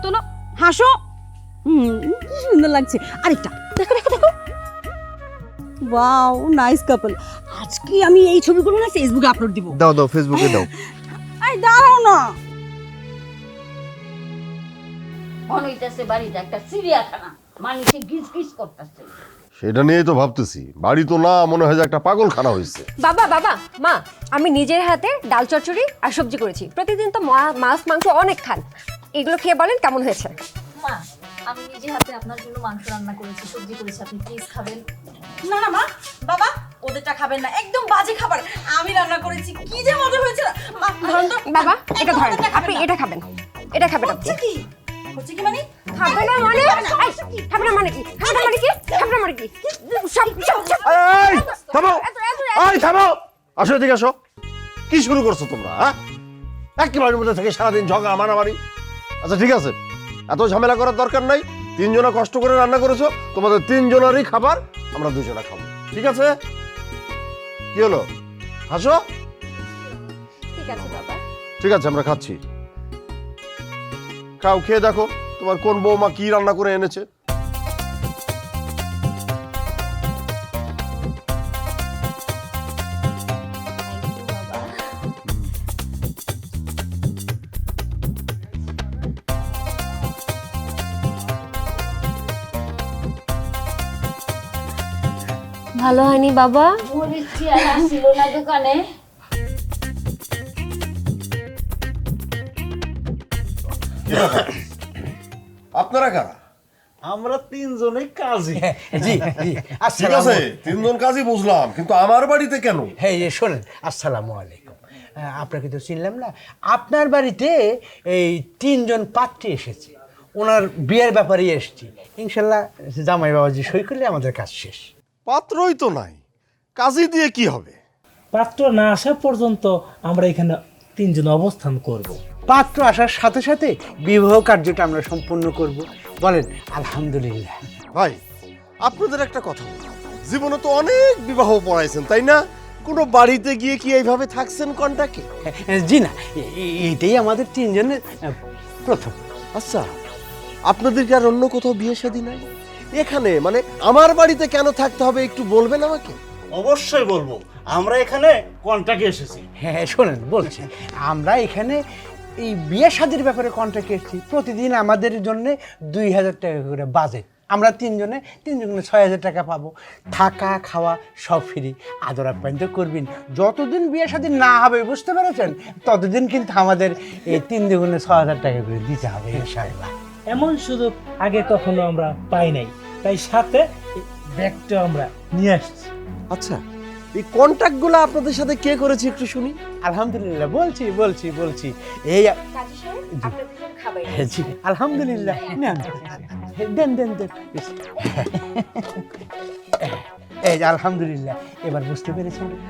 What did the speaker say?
তোলো, হাসো। কি সুন্দর লাগছে। আরেকটা দেখো দেখো দেখো। ওয়াও, নাইস কাপল। আজকে আমি এই ছবিগুলো না ফেসবুকে আপলোড দিব। দাও দাও, ফেসবুকে দাও। আই দাঁড়াও না। মনে হইতেছে বাড়িতে একটা চিড়িয়াখানা, মানুষে গিজ গিজ করতেছে। সেটা নিয়েই তো ভাবতেছি, বাড়ি তো না, মনে হয় যে একটা পাগলখানা হয়েছে। বাবা বাবা মা, আমি নিজের হাতে ডাল চচ্চড়ি আর সবজি করেছি। প্রতিদিন তো মাছ মাংস অনেক খান, এগুলো খেয়ে বলেন কেমন হয়েছে। মা, আমি নিজে হাতে আপনার জন্য মাংস রান্না করেছি, সবজি করেছি, আপনি প্লিজ খাবেন। না না মা, বাবা ওদেরটা খাবেন না, একদম বাজে খাবার। আমি রান্না করেছি, কি যে মজা হয়েছে না। মা ধরুন তো। বাবা এটা ধরেন, আপনি এটা খাবেন, এটা খাবেন আপনি। হচ্ছে কি? হচ্ছে কি মানে? খাবে না মানে? খাবে না মানে কি? খাবে না মানে কি? খাবে না মানে কি? সব সব সব এই, থামো! এই, থামো! আসো এদিকে আসো। কি শুরু করছো তোমরা, হ্যাঁ? একেবারের মধ্যে থেকে সারাদিন ঝগড়া মারামারি। আচ্ছা ঠিক আছে, এত ঝামেলা করার দরকার নাই। তিনজনা কষ্ট করে রান্না করেছো, তোমাদের তিনজনেরই খাবার আমরা দুজনা খাবো, ঠিক আছে? কি হলো, হাসো? ঠিক আছে বাবা। ঠিক আছে, আমরা খাচ্ছি। খাও, খেয়ে দেখো তোমার কোন বৌমা কি রান্না করে এনেছে। ভালো হয়নি বাবা? মরিচ কি আর আসছিল না দোকানে? আপনারা কারা? আমরা তিনজনেই কাজী। জি জি, ঠিক আছে, তিনজন কাজই বুঝলাম, কিন্তু আমার বাড়িতে কেন? হ্যাঁ এই শোনেন, আসসালামু আলাইকুম। আপনাকে তো চিনলাম না। আপনার বাড়িতে এই তিনজন পাত্রী এসেছে, ওনার বিয়ের ব্যাপারেই এসেছি। ইনশাল্লাহ জামাই বাবাজি সই করলে আমাদের কাজ শেষ। পাত্রই তো নাই, কাজই দিয়ে কি হবে? পাত্র না আসা পর্যন্ত আমরা এখানে তিনজন অবস্থান করব। পাত্র আসার সাথে সাথে বিবাহ কার্যটা আমরা সম্পূর্ণ করব। বলেন আলহামদুলিল্লাহ। ভাই, আপনাদের একটা কথা বলি, জীবনে তো অনেক বিবাহ পড়াইছেন, তাই না? কোনো বাড়িতে গিয়ে কি এইভাবে থাকছেন কন্টাকে? জি না, এইটাই আমাদের তিনজনের প্রথম। আচ্ছা, আপনাদের কি আর অন্য কোথাও বিয়ে শাদী নাই? এখানে মানে আমার বাড়িতে কেন থাকতে হবে একটু বলবেন আমাকে? অবশ্যই বলবো, আমরা এখানে কন্টাক্টে এসেছি। হ্যাঁ শোনেন বলছি, আমরা এখানে এই বিয়ে শাদির ব্যাপারে কন্ট্রাক্ট এসেছি। প্রতিদিন আমাদের জন্য 2000 টাকা করে বাজেট। আমরা তিনজনে 6000 টাকা পাবো। থাকা খাওয়া সব ফ্রি। আদর আপ্যায়ন তো করবেন। যতদিন বিয়ে শাদী না হবে, বুঝতে পেরেছেন, ততদিন কিন্তু আমাদের এই 6000 টাকা করে দিতে হবে ইনশাআল্লাহ। এমন সুযোগ আগে কখনো আমরা পাই নাই, তাই সাথে ব্যাগটা আমরা নিয়ে আসছি। আচ্ছা, এই কন্টাক্টগুলো আপনাদের সাথে কে করেছে একটু শুনি। আলহামদুলিল্লাহ, বলছি এই কাজী সাহেব, আপনার দুজন খাবার। জি আলহামদুলিল্লাহ। নেন, দেন দেন দেন। এই যে আলহামদুলিল্লাহ, এবার বুঝতে পেরেছেন